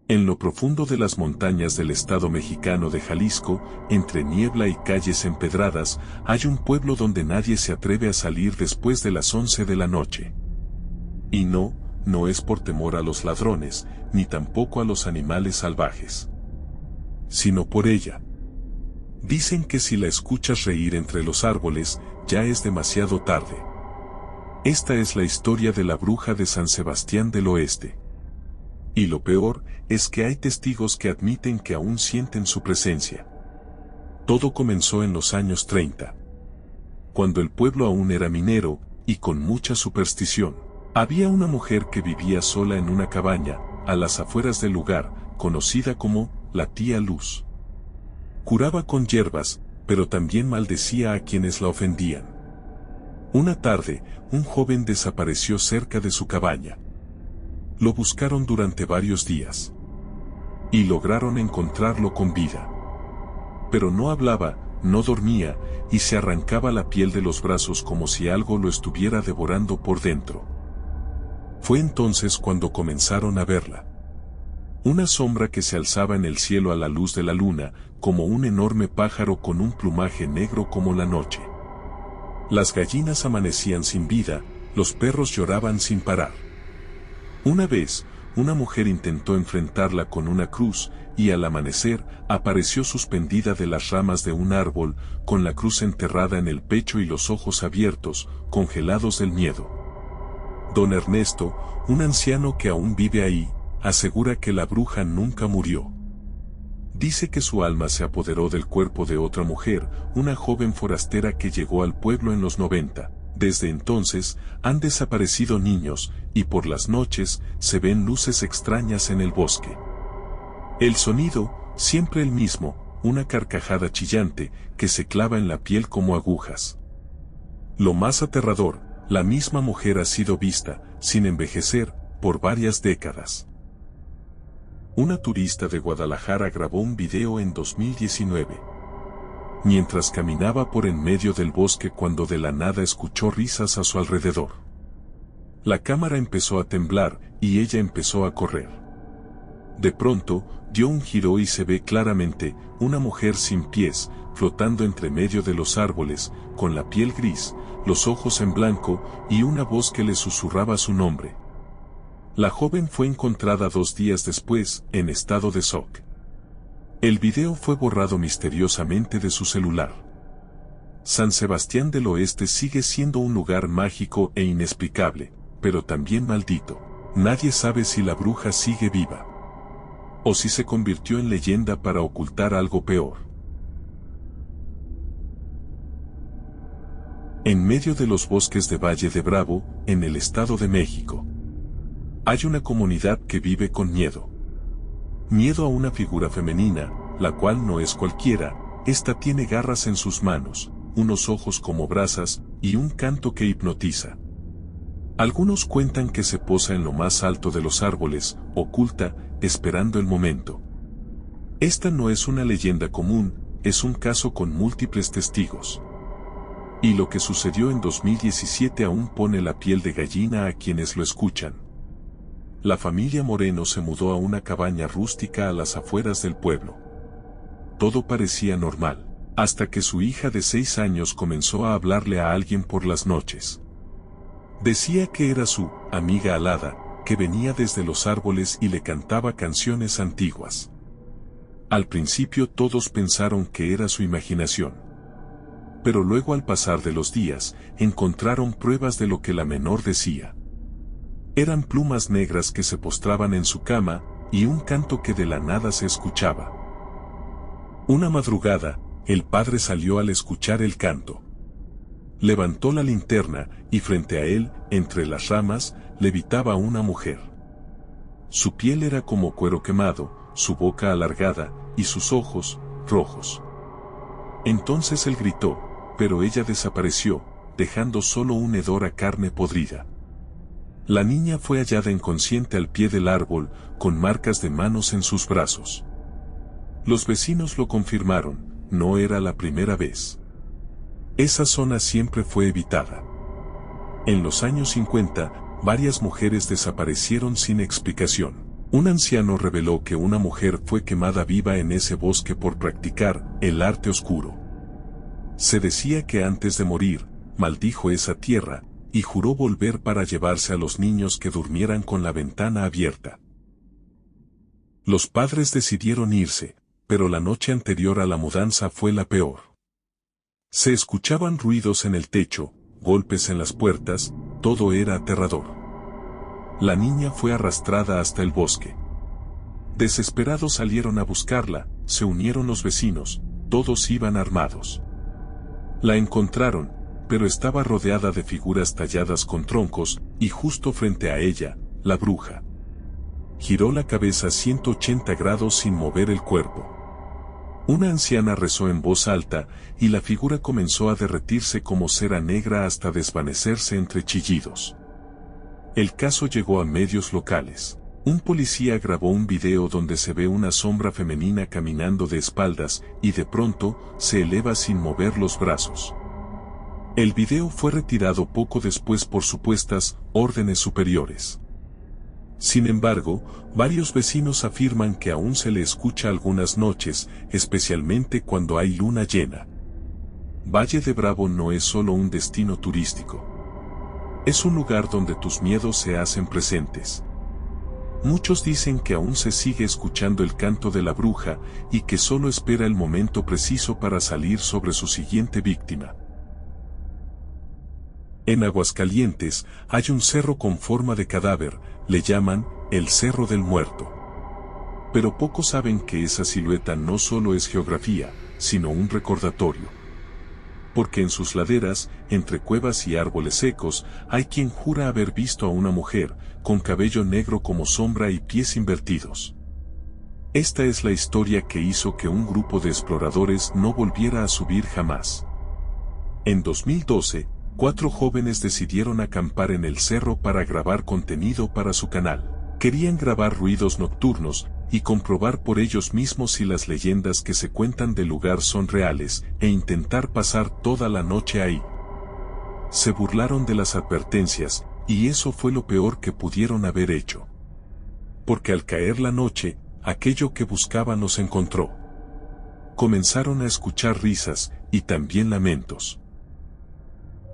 En lo profundo de las montañas del estado mexicano de Jalisco, entre niebla y calles empedradas, hay un pueblo donde nadie se atreve a salir después de las 11 de la noche. Y no es por temor a los ladrones, ni tampoco a los animales salvajes, sino por ella. Dicen que si la escuchas reír entre los árboles, ya es demasiado tarde. Esta es la historia de la bruja de San Sebastián del Oeste. Y lo peor es que hay testigos que admiten que aún sienten su presencia. Todo comenzó en los años 30. Cuando el pueblo aún era minero, y con mucha superstición. Había una mujer que vivía sola en una cabaña, a las afueras del lugar, conocida como la Tía Luz. Curaba con hierbas, pero también maldecía a quienes la ofendían. Una tarde, un joven desapareció cerca de su cabaña. Lo buscaron durante varios días. Y lograron encontrarlo con vida. Pero no hablaba, no dormía, y se arrancaba la piel de los brazos como si algo lo estuviera devorando por dentro. Fue entonces cuando comenzaron a verla. Una sombra que se alzaba en el cielo a la luz de la luna, como un enorme pájaro con un plumaje negro como la noche. Las gallinas amanecían sin vida, los perros lloraban sin parar. Una vez, una mujer intentó enfrentarla con una cruz, y al amanecer, apareció suspendida de las ramas de un árbol, con la cruz enterrada en el pecho y los ojos abiertos, congelados del miedo. Don Ernesto, un anciano que aún vive ahí, asegura que la bruja nunca murió. Dice que su alma se apoderó del cuerpo de otra mujer, una joven forastera que llegó al pueblo en los 90. Desde entonces, han desaparecido niños, y por las noches, se ven luces extrañas en el bosque. El sonido, siempre el mismo, una carcajada chillante, que se clava en la piel como agujas. Lo más aterrador, la misma mujer ha sido vista, sin envejecer, por varias décadas. Una turista de Guadalajara grabó un video en 2019. Mientras caminaba por en medio del bosque cuando de la nada escuchó risas a su alrededor. La cámara empezó a temblar, y ella empezó a correr. De pronto, dio un giro y se ve claramente, una mujer sin pies, flotando entre medio de los árboles, con la piel gris, los ojos en blanco, y una voz que le susurraba su nombre. La joven fue encontrada 2 días después, en estado de shock. El video fue borrado misteriosamente de su celular. San Sebastián del Oeste sigue siendo un lugar mágico e inexplicable, pero también maldito. Nadie sabe si la bruja sigue viva, o si se convirtió en leyenda para ocultar algo peor. En medio de los bosques de Valle de Bravo, en el Estado de México, hay una comunidad que vive con miedo. Miedo a una figura femenina, la cual no es cualquiera. Esta tiene garras en sus manos, unos ojos como brasas, y un canto que hipnotiza. Algunos cuentan que se posa en lo más alto de los árboles, oculta, esperando el momento. Esta no es una leyenda común, es un caso con múltiples testigos. Y lo que sucedió en 2017 aún pone la piel de gallina a quienes lo escuchan. La familia Moreno se mudó a una cabaña rústica a las afueras del pueblo. Todo parecía normal, hasta que su hija de 6 años comenzó a hablarle a alguien por las noches. Decía que era su amiga alada, que venía desde los árboles y le cantaba canciones antiguas. Al principio todos pensaron que era su imaginación. Pero luego al pasar de los días, encontraron pruebas de lo que la menor decía. Eran plumas negras que se postraban en su cama, y un canto que de la nada se escuchaba. Una madrugada, el padre salió al escuchar el canto. Levantó la linterna, y frente a él, entre las ramas, levitaba una mujer. Su piel era como cuero quemado, su boca alargada, y sus ojos, rojos. Entonces él gritó, pero ella desapareció, dejando solo un hedor a carne podrida. La niña fue hallada inconsciente al pie del árbol, con marcas de manos en sus brazos. Los vecinos lo confirmaron, no era la primera vez. Esa zona siempre fue evitada. En los años 50, varias mujeres desaparecieron sin explicación. Un anciano reveló que una mujer fue quemada viva en ese bosque por practicar el arte oscuro. Se decía que antes de morir, maldijo esa tierra, y juró volver para llevarse a los niños que durmieran con la ventana abierta. Los padres decidieron irse, pero la noche anterior a la mudanza fue la peor. Se escuchaban ruidos en el techo, golpes en las puertas, todo era aterrador. La niña fue arrastrada hasta el bosque. Desesperados salieron a buscarla, se unieron los vecinos, todos iban armados. La encontraron, pero estaba rodeada de figuras talladas con troncos, y justo frente a ella, la bruja. Giró la cabeza 180 grados sin mover el cuerpo. Una anciana rezó en voz alta, y la figura comenzó a derretirse como cera negra hasta desvanecerse entre chillidos. El caso llegó a medios locales. Un policía grabó un video donde se ve una sombra femenina caminando de espaldas, y de pronto, se eleva sin mover los brazos. El video fue retirado poco después por supuestas órdenes superiores. Sin embargo, varios vecinos afirman que aún se le escucha algunas noches, especialmente cuando hay luna llena. Valle de Bravo no es solo un destino turístico. Es un lugar donde tus miedos se hacen presentes. Muchos dicen que aún se sigue escuchando el canto de la bruja y que solo espera el momento preciso para salir sobre su siguiente víctima. En Aguascalientes hay un cerro con forma de cadáver, le llaman el Cerro del Muerto. Pero pocos saben que esa silueta no solo es geografía, sino un recordatorio. Porque en sus laderas, entre cuevas y árboles secos, hay quien jura haber visto a una mujer, con cabello negro como sombra y pies invertidos. Esta es la historia que hizo que un grupo de exploradores no volviera a subir jamás. En 2012, 4 jóvenes decidieron acampar en el cerro para grabar contenido para su canal. Querían grabar ruidos nocturnos, y comprobar por ellos mismos si las leyendas que se cuentan del lugar son reales, e intentar pasar toda la noche ahí. Se burlaron de las advertencias, y eso fue lo peor que pudieron haber hecho. Porque al caer la noche, aquello que buscaban los encontró. Comenzaron a escuchar risas, y también lamentos.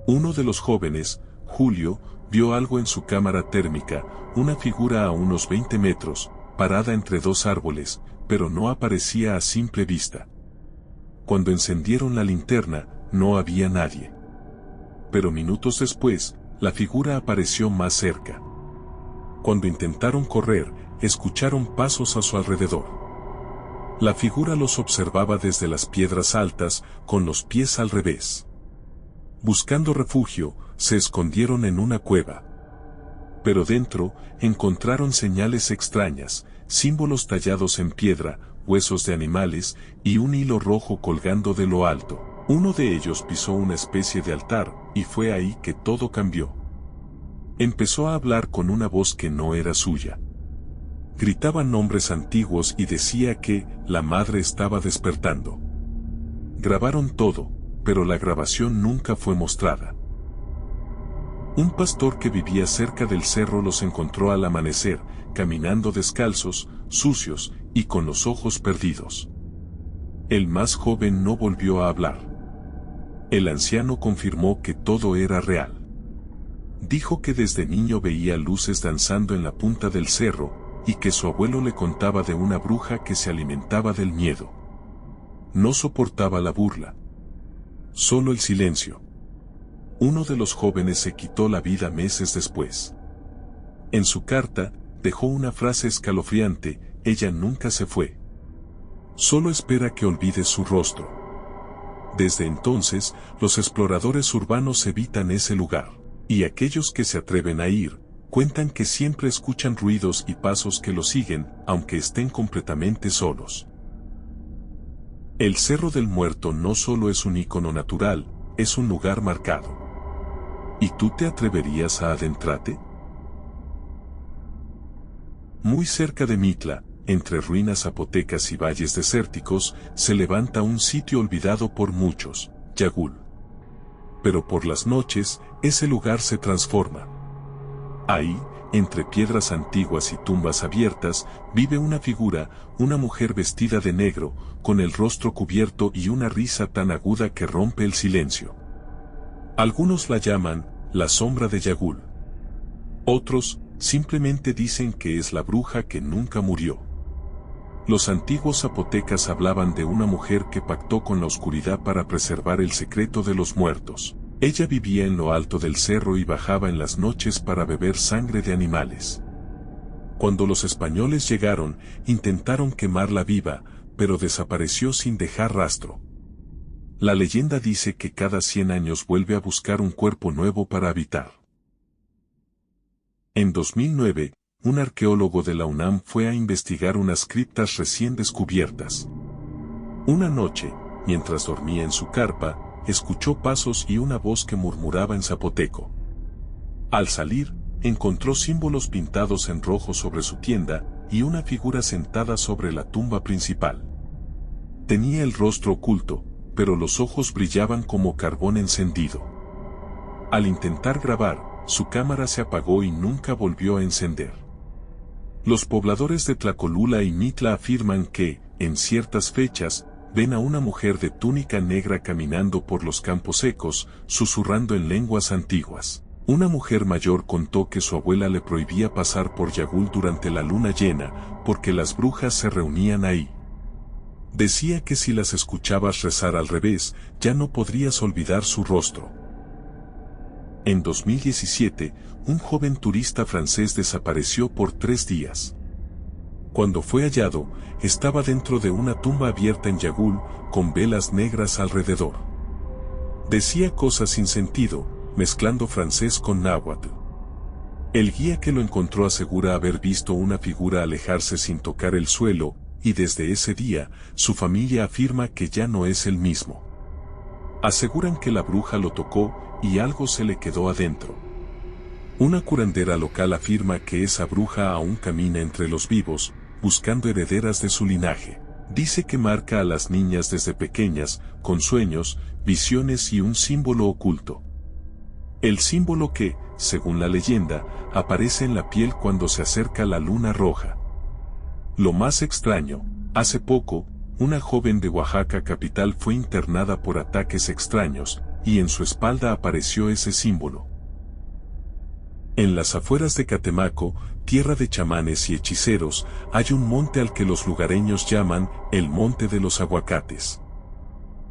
Uno de los jóvenes, Julio, vio algo en su cámara térmica, una figura a unos 20 metros, parada entre 2 árboles, pero no aparecía a simple vista. Cuando encendieron la linterna, no había nadie. Pero minutos después, la figura apareció más cerca. Cuando intentaron correr, escucharon pasos a su alrededor. La figura los observaba desde las piedras altas, con los pies al revés. Buscando refugio, se escondieron en una cueva. Pero dentro, encontraron señales extrañas, símbolos tallados en piedra, huesos de animales, y un hilo rojo colgando de lo alto. Uno de ellos pisó una especie de altar, y fue ahí que todo cambió. Empezó a hablar con una voz que no era suya. Gritaba nombres antiguos y decía que la madre estaba despertando. Grabaron todo, pero la grabación nunca fue mostrada. Un pastor que vivía cerca del cerro los encontró al amanecer, caminando descalzos, sucios, y con los ojos perdidos. El más joven no volvió a hablar. El anciano confirmó que todo era real. Dijo que desde niño veía luces danzando en la punta del cerro, y que su abuelo le contaba de una bruja que se alimentaba del miedo. No soportaba la burla. Solo el silencio. Uno de los jóvenes se quitó la vida meses después. En su carta, dejó una frase escalofriante: ella nunca se fue. Solo espera que olvides su rostro. Desde entonces, los exploradores urbanos evitan ese lugar. Y aquellos que se atreven a ir, cuentan que siempre escuchan ruidos y pasos que los siguen, aunque estén completamente solos. El Cerro del Muerto no solo es un icono natural, es un lugar marcado. ¿Y tú te atreverías a adentrarte? Muy cerca de Mitla, entre ruinas zapotecas y valles desérticos, se levanta un sitio olvidado por muchos, Yagul. Pero por las noches, ese lugar se transforma. Ahí, entre piedras antiguas y tumbas abiertas, vive una figura, una mujer vestida de negro, con el rostro cubierto y una risa tan aguda que rompe el silencio. Algunos la llaman la sombra de Yagul. Otros, simplemente dicen que es la bruja que nunca murió. Los antiguos zapotecas hablaban de una mujer que pactó con la oscuridad para preservar el secreto de los muertos. Ella vivía en lo alto del cerro y bajaba en las noches para beber sangre de animales. Cuando los españoles llegaron, intentaron quemarla viva, pero desapareció sin dejar rastro. La leyenda dice que cada 100 años vuelve a buscar un cuerpo nuevo para habitar. En 2009, un arqueólogo de la UNAM fue a investigar unas criptas recién descubiertas. Una noche, mientras dormía en su carpa, escuchó pasos y una voz que murmuraba en zapoteco. Al salir, encontró símbolos pintados en rojo sobre su tienda y una figura sentada sobre la tumba principal. Tenía el rostro oculto, pero los ojos brillaban como carbón encendido. Al intentar grabar, su cámara se apagó y nunca volvió a encender. Los pobladores de Tlacolula y Mitla afirman que, en ciertas fechas, ven a una mujer de túnica negra caminando por los campos secos, susurrando en lenguas antiguas. Una mujer mayor contó que su abuela le prohibía pasar por Yagul durante la luna llena, porque las brujas se reunían ahí. Decía que si las escuchabas rezar al revés, ya no podrías olvidar su rostro. En 2017, un joven turista francés desapareció por 3 días. Cuando fue hallado, estaba dentro de una tumba abierta en Yagul, con velas negras alrededor. Decía cosas sin sentido, mezclando francés con náhuatl. El guía que lo encontró asegura haber visto una figura alejarse sin tocar el suelo, y desde ese día, su familia afirma que ya no es el mismo. Aseguran que la bruja lo tocó y algo se le quedó adentro. Una curandera local afirma que esa bruja aún camina entre los vivos, buscando herederas de su linaje. Dice que marca a las niñas desde pequeñas, con sueños, visiones y un símbolo oculto. El símbolo que, según la leyenda, aparece en la piel cuando se acerca la luna roja. Lo más extraño, hace poco, una joven de Oaxaca capital fue internada por ataques extraños, y en su espalda apareció ese símbolo. En las afueras de Catemaco, tierra de chamanes y hechiceros, hay un monte al que los lugareños llaman el Monte de los Aguacates.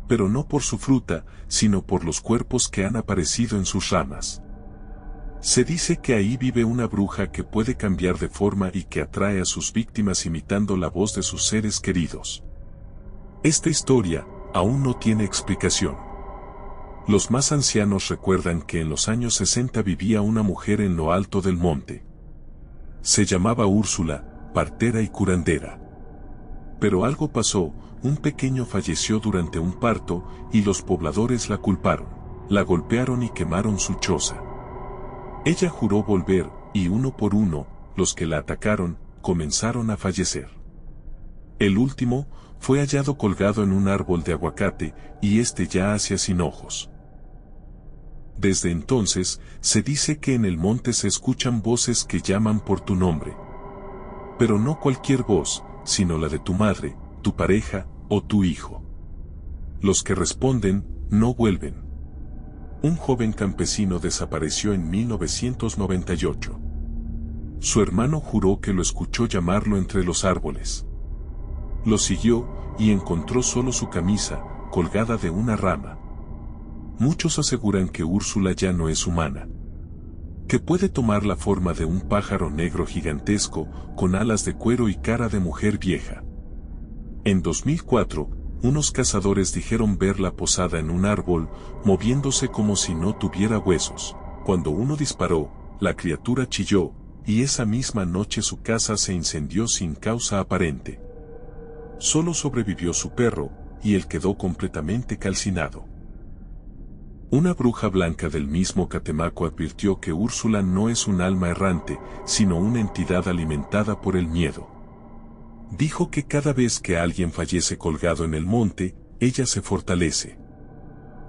Pero no por su fruta, sino por los cuerpos que han aparecido en sus ramas. Se dice que ahí vive una bruja que puede cambiar de forma y que atrae a sus víctimas imitando la voz de sus seres queridos. Esta historia aún no tiene explicación. Los más ancianos recuerdan que en los años 60 vivía una mujer en lo alto del monte. Se llamaba Úrsula, partera y curandera. Pero algo pasó, un pequeño falleció durante un parto, y los pobladores la culparon. La golpearon y quemaron su choza. Ella juró volver, y uno por uno, los que la atacaron, comenzaron a fallecer. El último, fue hallado colgado en un árbol de aguacate, y este ya hacía sin ojos. Desde entonces, se dice que en el monte se escuchan voces que llaman por tu nombre. Pero no cualquier voz, sino la de tu madre, tu pareja, o tu hijo. Los que responden, no vuelven. Un joven campesino desapareció en 1998. Su hermano juró que lo escuchó llamarlo entre los árboles. Lo siguió, y encontró solo su camisa, colgada de una rama. Muchos aseguran que Úrsula ya no es humana. Que puede tomar la forma de un pájaro negro gigantesco, con alas de cuero y cara de mujer vieja. En 2004, unos cazadores dijeron verla posada en un árbol, moviéndose como si no tuviera huesos. Cuando uno disparó, la criatura chilló, y esa misma noche su casa se incendió sin causa aparente. Solo sobrevivió su perro, y él quedó completamente calcinado. Una bruja blanca del mismo Catemaco advirtió que Úrsula no es un alma errante, sino una entidad alimentada por el miedo. Dijo que cada vez que alguien fallece colgado en el monte, ella se fortalece.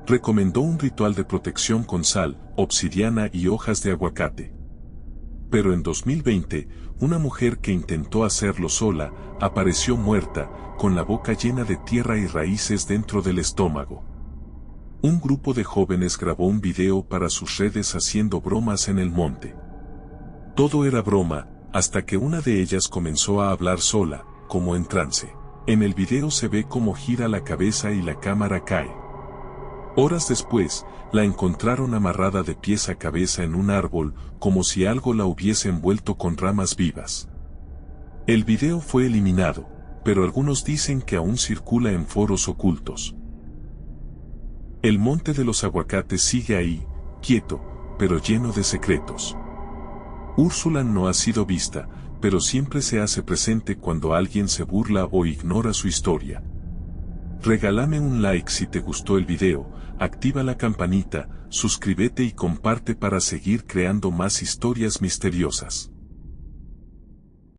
Recomendó un ritual de protección con sal, obsidiana y hojas de aguacate. Pero en 2020, una mujer que intentó hacerlo sola, apareció muerta, con la boca llena de tierra y raíces dentro del estómago. Un grupo de jóvenes grabó un video para sus redes haciendo bromas en el monte. Todo era broma, hasta que una de ellas comenzó a hablar sola, como en trance. En el video se ve cómo gira la cabeza y la cámara cae. Horas después, la encontraron amarrada de pies a cabeza en un árbol, como si algo la hubiese envuelto con ramas vivas. El video fue eliminado, pero algunos dicen que aún circula en foros ocultos. El monte de los aguacates sigue ahí, quieto, pero lleno de secretos. Úrsula no ha sido vista, pero siempre se hace presente cuando alguien se burla o ignora su historia. Regálame un like si te gustó el video, activa la campanita, suscríbete y comparte para seguir creando más historias misteriosas.